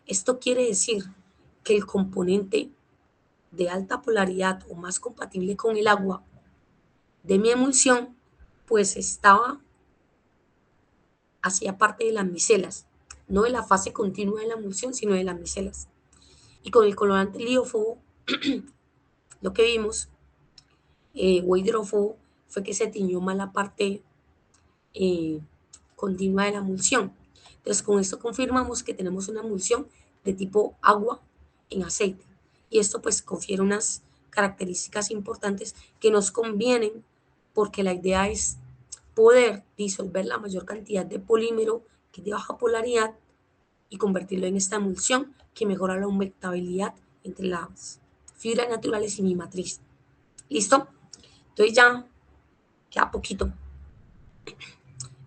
Esto quiere decir que el componente de alta polaridad o más compatible con el agua de mi emulsión, pues hacía parte de las micelas, no de la fase continua de la emulsión, sino de las micelas. Y con el colorante liófobo, lo que vimos, o hidrófobo, fue que se tiñó más la parte eh, continua de la emulsión. Entonces, con esto confirmamos que tenemos una emulsión de tipo agua en aceite. Y esto pues confiere unas características importantes que nos convienen porque la idea es poder disolver la mayor cantidad de polímero que es de baja polaridad y convertirlo en esta emulsión que mejora la humectabilidad entre las fibras naturales y mi matriz. ¿Listo? Entonces ya queda poquito.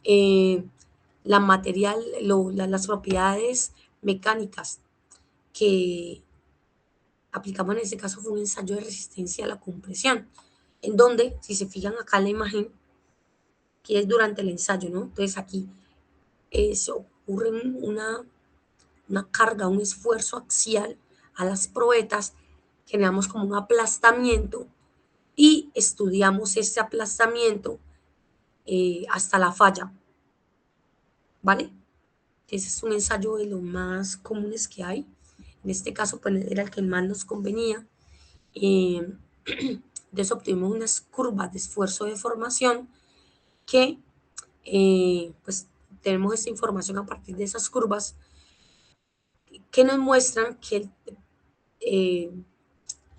Eh, las propiedades mecánicas que aplicamos en este caso fue un ensayo de resistencia a la compresión, en donde, si se fijan acá en la imagen, que es durante el ensayo, ¿no? Entonces aquí se ocurre una carga, un esfuerzo axial a las probetas, generamos como un aplastamiento y estudiamos ese aplastamiento hasta la falla, ¿vale? Ese es un ensayo de los más comunes que hay. En este caso, pues era el que más nos convenía. Eh, entonces obtuvimos unas curvas de esfuerzo de formación que, pues, tenemos esta información a partir de esas curvas que nos muestran que eh,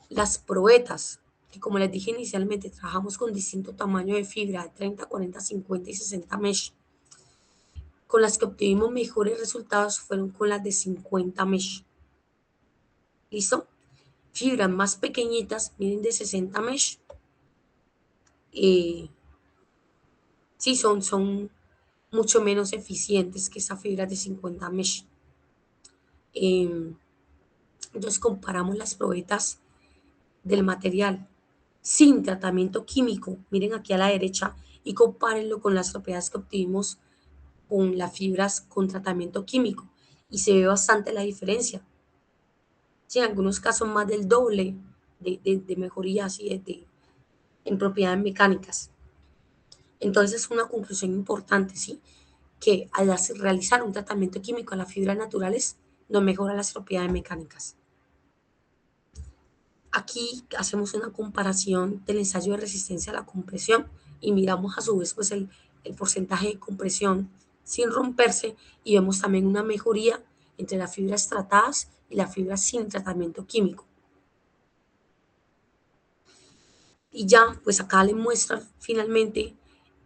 las probetas, que como les dije inicialmente, trabajamos con distinto tamaño de fibra, de 30, 40, 50 y 60 mesh. Con las que obtuvimos mejores resultados fueron con las de 50 mesh. ¿Listo? Fibras más pequeñitas, miren, de 60 mesh, sí son mucho menos eficientes que esas fibras de 50 mesh. Entonces comparamos las probetas del material sin tratamiento químico, miren aquí a la derecha, y compárenlo con las propiedades que obtuvimos con las fibras con tratamiento químico. Y se ve bastante la diferencia. Sí, en algunos casos más del doble de mejorías en propiedades mecánicas. Entonces, es una conclusión importante, ¿sí? que al realizar un tratamiento químico a las fibras naturales nos mejora las propiedades mecánicas. Aquí hacemos una comparación del ensayo de resistencia a la compresión y miramos a su vez pues el porcentaje de compresión sin romperse y vemos también una mejoría entre las fibras tratadas y las fibras sin tratamiento químico. Y ya, pues acá les muestra finalmente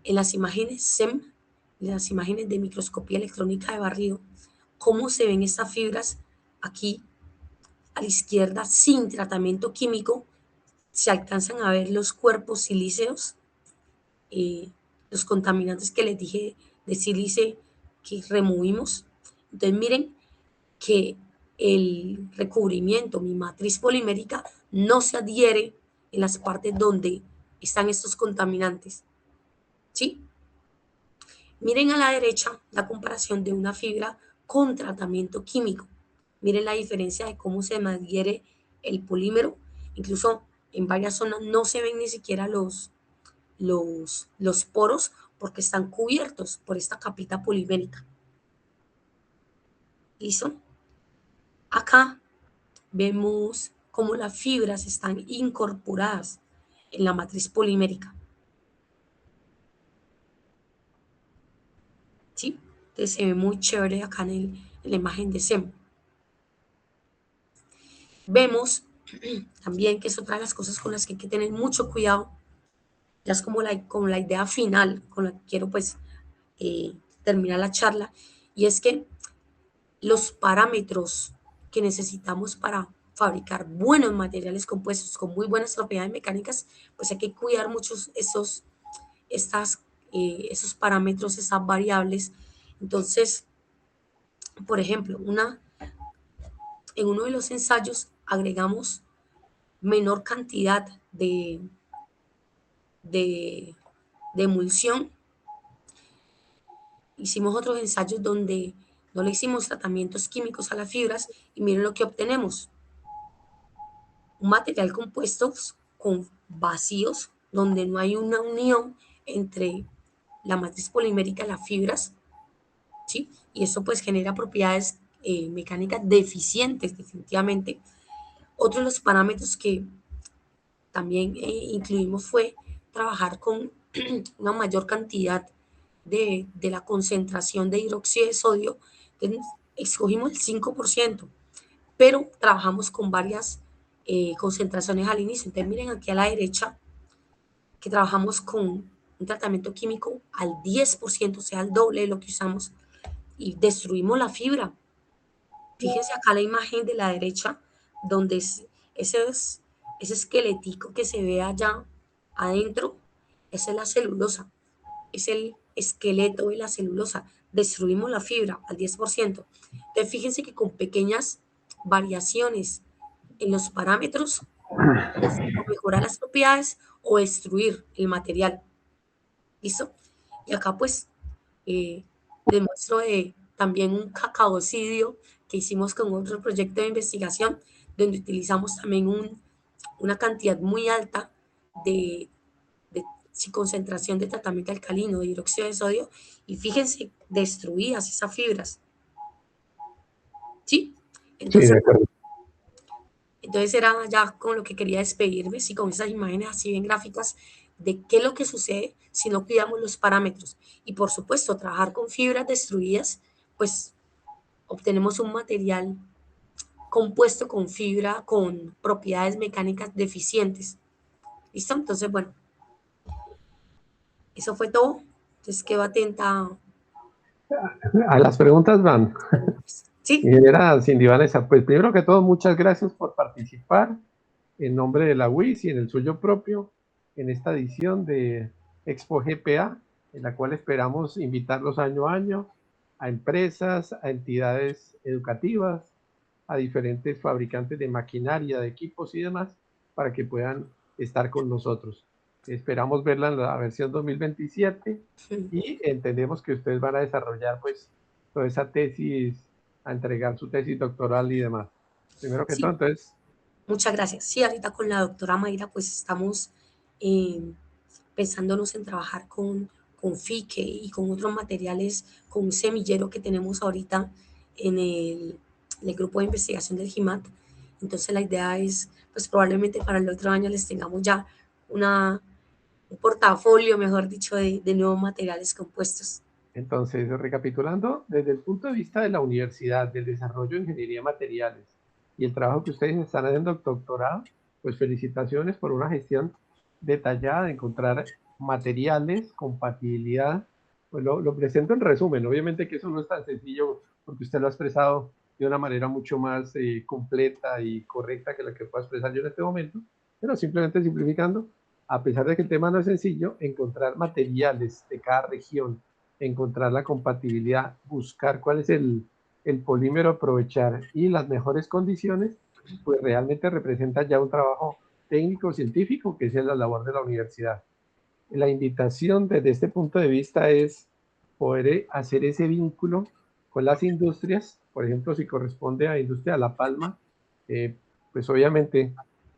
en las imágenes SEM, en las imágenes de microscopía electrónica de barrido, cómo se ven estas fibras aquí a la izquierda sin tratamiento químico. Se alcanzan a ver los cuerpos silíceos, los contaminantes que les dije de sílice que removimos. Entonces miren que el recubrimiento, mi matriz polimérica, no se adhiere en las partes donde están estos contaminantes. ¿Sí? Miren a la derecha la comparación de una fibra con tratamiento químico. Miren la diferencia de cómo se adhiere el polímero. Incluso en varias zonas no se ven ni siquiera los poros porque están cubiertos por esta capita polimérica. ¿Listo? Acá vemos cómo las fibras están incorporadas en la matriz polimérica. ¿Sí? Entonces se ve muy chévere acá en la imagen de SEM. Vemos también que es otra de las cosas con las que hay que tener mucho cuidado. Ya es como la idea final con la que quiero pues terminar la charla. Y es que los parámetros que necesitamos para fabricar buenos materiales compuestos con muy buenas propiedades mecánicas, pues hay que cuidar muchos esos parámetros, esas variables. Entonces, por ejemplo, en uno de los ensayos agregamos menor cantidad de, de emulsión. Hicimos otros ensayos donde no le hicimos tratamientos químicos a las fibras y miren lo que obtenemos. Un material compuesto con vacíos, donde no hay una unión entre la matriz polimérica y las fibras, ¿sí? Y eso pues genera propiedades mecánicas deficientes definitivamente. Otro de los parámetros que también incluimos fue trabajar con una mayor cantidad de la concentración de hidróxido de sodio. Entonces, escogimos el 5%, pero trabajamos con varias concentraciones al inicio. Entonces miren aquí a la derecha que trabajamos con un tratamiento químico al 10%, o sea, al doble de lo que usamos, y destruimos la fibra. Fíjense acá la imagen de la derecha, donde ese esqueletico que se ve allá adentro, esa es la celulosa, es el esqueleto de la celulosa. Destruimos la fibra al 10%. Entonces, fíjense que con pequeñas variaciones en los parámetros, o mejorar las propiedades o destruir el material. ¿Listo? Y acá pues les muestro también un cacaocidio que hicimos con otro proyecto de investigación donde utilizamos también una cantidad muy alta de, de concentración de tratamiento alcalino, de hidróxido de sodio, y fíjense, destruidas esas fibras. ¿Sí? Sí, Entonces, de acuerdo. entonces era ya con lo que quería despedirme, sí, con esas imágenes así bien gráficas de qué es lo que sucede si no cuidamos los parámetros. Y por supuesto, trabajar con fibras destruidas, pues obtenemos un material compuesto con fibra con propiedades mecánicas deficientes. ¿Listo? Entonces, bueno, eso fue todo. Entonces quedo atenta. A las preguntas van. Sí, Ingeniera Cindy Vanessa, pues primero que todo, muchas gracias por participar en nombre de la UIS y en el suyo propio en esta edición de Expo GPA, en la cual esperamos invitarlos año a año a empresas, a entidades educativas, a diferentes fabricantes de maquinaria, de equipos y demás, para que puedan estar con nosotros. Esperamos verla en la versión 2027 y entendemos que ustedes van a desarrollar pues toda esa tesis, a entregar su tesis doctoral y demás. Primero que todo, sí, entonces, muchas gracias. Sí, ahorita con la doctora Mayra, pues estamos eh, pensándonos en trabajar con fique y con otros materiales, con un semillero que tenemos ahorita en el grupo de investigación del GIMAT. Entonces la idea es, pues probablemente para el otro año les tengamos ya un portafolio, mejor dicho, de nuevos materiales compuestos. Entonces, recapitulando, desde el punto de vista de la universidad, del desarrollo de ingeniería de materiales y el trabajo que ustedes están haciendo el doctorado, pues felicitaciones por una gestión detallada de encontrar materiales, compatibilidad. Pues lo presento en resumen, obviamente que eso no es tan sencillo porque usted lo ha expresado de una manera mucho más completa y correcta que la que puedo expresar yo en este momento, pero simplemente simplificando, a pesar de que el tema no es sencillo, encontrar materiales de cada región, encontrar la compatibilidad, buscar cuál es el polímero a aprovechar y las mejores condiciones, pues realmente representa ya un trabajo técnico científico que es la labor de la universidad. La invitación desde este punto de vista es poder hacer ese vínculo con las industrias, por ejemplo, si corresponde a Industria La Palma, pues obviamente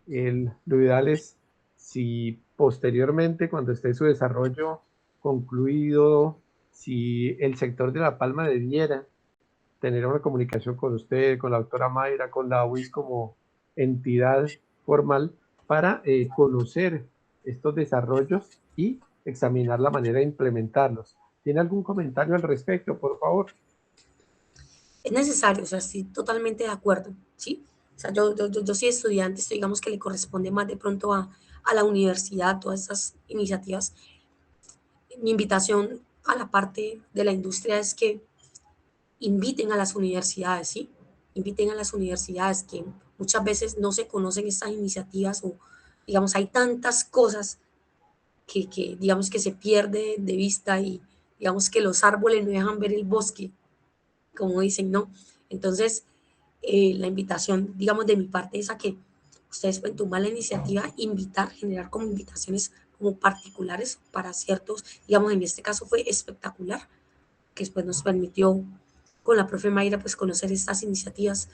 lo ideal es si posteriormente, cuando esté su desarrollo concluido, si el sector de La Palma debiera tener una comunicación con usted, con la doctora Mayra, con la UIS como entidad formal para conocer estos desarrollos y examinar la manera de implementarlos. ¿Tiene algún comentario al respecto, por favor? Es necesario, o sea, estoy totalmente de acuerdo, ¿sí? O sea, yo soy estudiante, esto digamos que le corresponde más de pronto a la universidad, todas esas iniciativas. Mi invitación a la parte de la industria es que inviten a las universidades, ¿sí? Inviten a las universidades que muchas veces no se conocen estas iniciativas o, digamos, hay tantas cosas que digamos, que se pierde de vista y, digamos, que los árboles no dejan ver el bosque, como dicen, ¿no? Entonces, la invitación, digamos, de mi parte es a que ustedes pueden tomar la iniciativa, invitar, generar como invitaciones como particulares para ciertos, digamos, en este caso fue espectacular, que después nos permitió con la profe Mayra pues conocer estas iniciativas,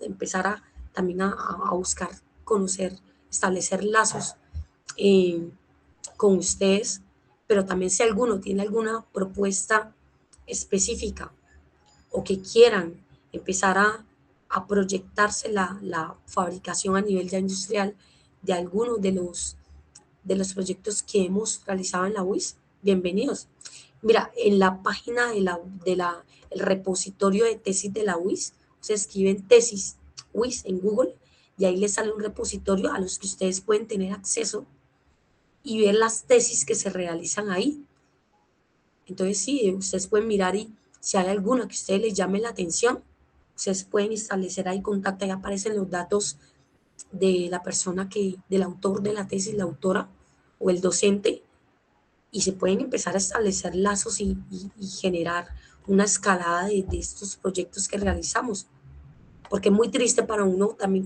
empezar a también a buscar, conocer, establecer lazos eh, con ustedes, pero también si alguno tiene alguna propuesta específica o que quieran empezar a proyectarse la fabricación a nivel ya industrial de algunos de los proyectos que hemos realizado en la UIS, bienvenidos. Mira, en la página el repositorio de tesis de la UIS, se escriben tesis UIS en Google y ahí les sale un repositorio a los que ustedes pueden tener acceso y ver las tesis que se realizan ahí. Entonces, sí, ustedes pueden mirar y si hay alguna que a ustedes les llame la atención, ustedes pueden establecer ahí contacto, ahí aparecen los datos de la persona del autor de la tesis, la autora o el docente, y se pueden empezar a establecer lazos y generar una escalada de estos proyectos que realizamos. Porque es muy triste para uno también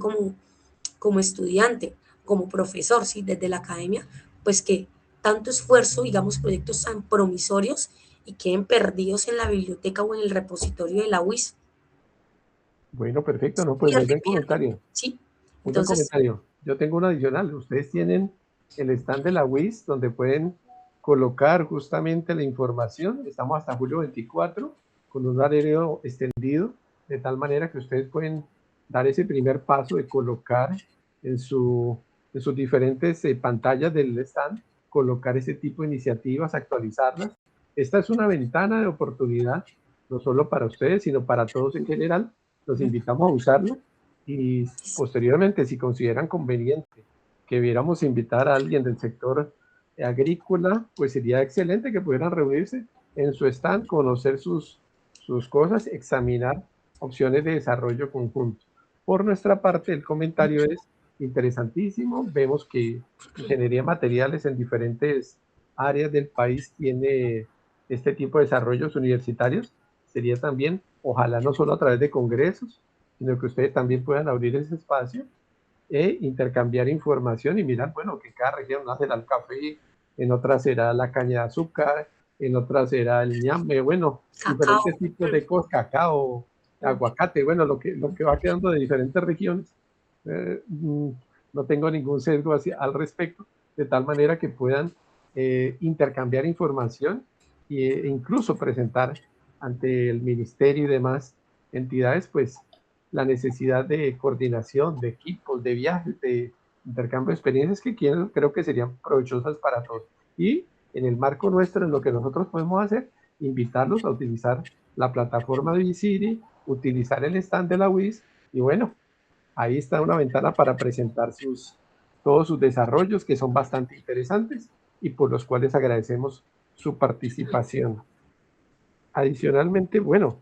como estudiante, como profesor, ¿sí? Desde la academia, pues que tanto esfuerzo, digamos, proyectos tan promisorios y queden perdidos en la biblioteca o en el repositorio de la UIS. Bueno, perfecto, no, pues Pierde, pierde, ¿sí? muy buen Entonces, comentario. Yo tengo un adicional. Ustedes tienen el stand de la WIS donde pueden colocar justamente la información. Estamos hasta julio 24 con un horario extendido, de tal manera que ustedes pueden dar ese primer paso de colocar en, en sus diferentes pantallas del stand, colocar ese tipo de iniciativas, actualizarlas. Esta es una ventana de oportunidad, no solo para ustedes, sino para todos en general. Los invitamos a usarlo y posteriormente, si consideran conveniente que viéramos invitar a alguien del sector agrícola, pues sería excelente que pudieran reunirse en su stand, conocer sus cosas, examinar opciones de desarrollo conjunto. Por nuestra parte, el comentario es interesantísimo. Vemos que ingeniería de materiales en diferentes áreas del país tiene este tipo de desarrollos universitarios. Sería también, ojalá no solo a través de congresos, sino que ustedes también puedan abrir ese espacio e intercambiar información y mirar, bueno, que cada región una será el café, en otra será la caña de azúcar, en otra será el ñame, bueno, diferentes cacao. tipos de cosas, cacao, aguacate, bueno, lo que va quedando de diferentes regiones. No tengo ningún sesgo al respecto, de tal manera que puedan intercambiar información e incluso presentar ante el ministerio y demás entidades, pues la necesidad de coordinación, de equipos, de viajes, de intercambio de experiencias que creo que serían provechosas para todos. Y en el marco nuestro, en lo que nosotros podemos hacer, invitarlos a utilizar la plataforma de Visiri, utilizar el stand de la WIS y bueno, ahí está una ventana para presentar todos sus desarrollos que son bastante interesantes y por los cuales agradecemos su participación. Adicionalmente, bueno,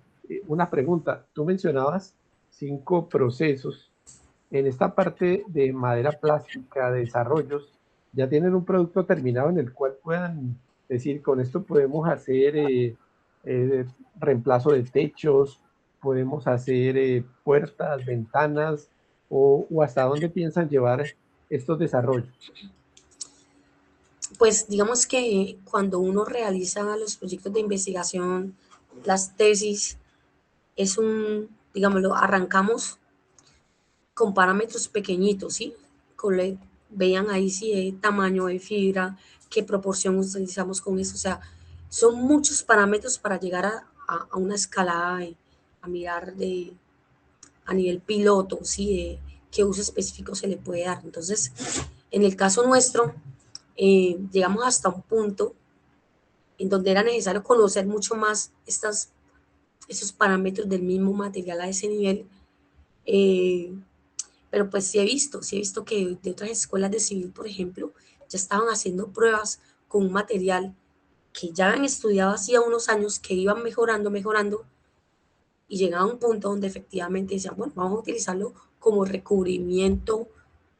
una pregunta. Tú mencionabas 5 procesos. En esta parte de madera plástica, de desarrollos, ya tienen un producto terminado en el cual puedan decir, con esto podemos hacer reemplazo de techos, podemos hacer puertas, ventanas, o hasta dónde piensan llevar estos desarrollos. Pues digamos que cuando uno realiza los proyectos de investigación, las tesis, es digámoslo, arrancamos con parámetros pequeñitos, ¿sí? Vean ahí si es tamaño de fibra, qué proporción utilizamos con eso, o sea, son muchos parámetros para llegar a una escalada, a mirar a nivel piloto, ¿sí? De qué uso específico se le puede dar. Entonces, en el caso nuestro, llegamos hasta un punto en donde era necesario conocer mucho más esos parámetros del mismo material a ese nivel. eh, pero pues sí he visto que de otras escuelas de civil, por ejemplo, ya estaban haciendo pruebas con un material que ya habían estudiado hacía unos años, que iban mejorando, mejorando, y llegaba a un punto donde efectivamente decían, bueno, vamos a utilizarlo como recubrimiento,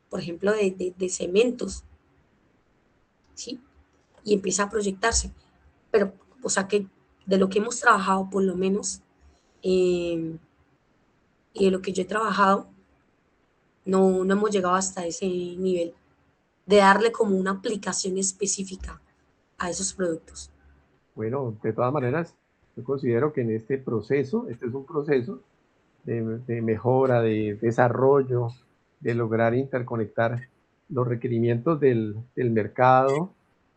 por ejemplo, de cementos, ¿sí? Y empieza a proyectarse. Pero, o sea, que de lo que hemos trabajado, por lo menos, eh, y de lo que yo he trabajado, no hemos llegado hasta ese nivel de darle como una aplicación específica a esos productos. Bueno, de todas maneras, yo considero que en este proceso, este es un proceso de mejora, de desarrollo, de lograr interconectar los requerimientos del mercado,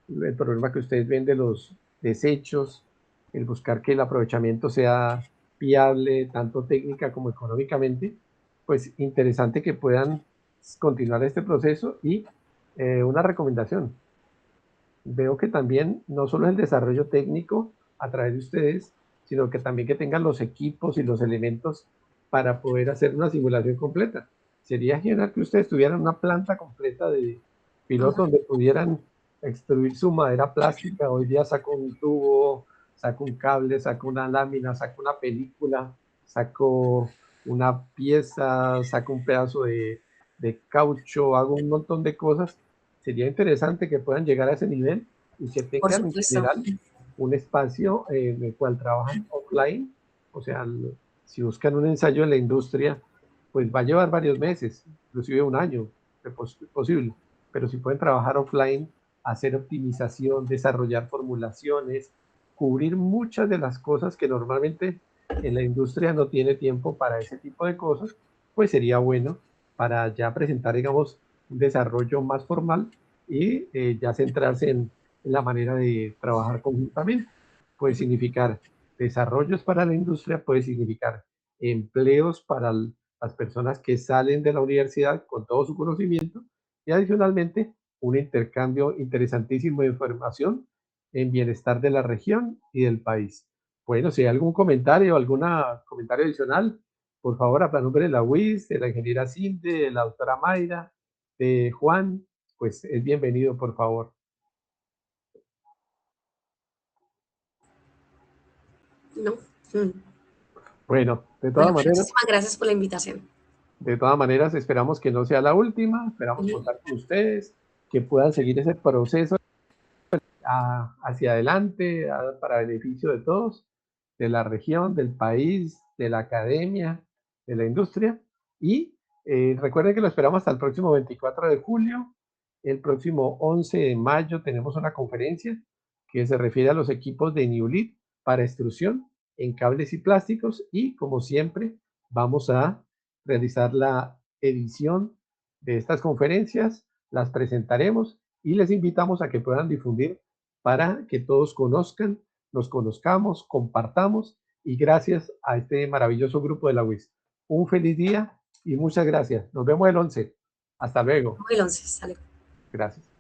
el problema que ustedes ven de los desechos, el buscar que el aprovechamiento sea viable, tanto técnica como económicamente, pues interesante que puedan continuar este proceso y una recomendación. Veo que también no solo el desarrollo técnico a través de ustedes, sino que también que tengan los equipos y los elementos para poder hacer una simulación completa. Sería genial que ustedes tuvieran una planta completa de piloto Ajá. donde pudieran extruir su madera plástica. Hoy día saco un tubo, saco un cable, saco una lámina, saco una película, saco una pieza, saco un pedazo de caucho, hago un montón de cosas. Sería interesante que puedan llegar a ese nivel y que Por tengan en supuesto. general un espacio en el cual trabajan offline. O sea, si buscan un ensayo en la industria, pues va a llevar varios meses, inclusive un año, de posible. Pero si pueden trabajar offline, hacer optimización, desarrollar formulaciones, cubrir muchas de las cosas que normalmente en la industria no tiene tiempo para ese tipo de cosas, pues sería bueno para ya presentar, digamos, un desarrollo más formal y ya centrarse en la manera de trabajar conjuntamente. Puede significar desarrollos para la industria, puede significar empleos para las personas que salen de la universidad con todo su conocimiento y adicionalmente un intercambio interesantísimo de información en bienestar de la región y del país. Bueno, si hay algún comentario, algún comentario adicional, por favor, a nombre de la UIS, de la ingeniera Cinde, de la doctora Mayra, de Juan, pues es bienvenido, por favor. ¿No? Mm. Bueno, Bueno, muchísimas gracias por la invitación. de todas maneras, esperamos que no sea la última, esperamos Ujú. contar con ustedes, que puedan seguir ese proceso hacia adelante para beneficio de todos, de la región, del país, de la academia, de la industria. Y recuerden que lo esperamos hasta el próximo 24 de julio. El próximo 11 de mayo tenemos una conferencia que se refiere a los equipos de Newlit para extrusión en cables y plásticos. Y como siempre, vamos a realizar la edición de estas conferencias, las presentaremos y les invitamos a que puedan difundir para que todos conozcan nos conozcamos, compartamos y gracias a este maravilloso grupo de la WIS. Un feliz día y muchas gracias. Nos vemos el 11. Hasta luego. El 11 sale. Gracias.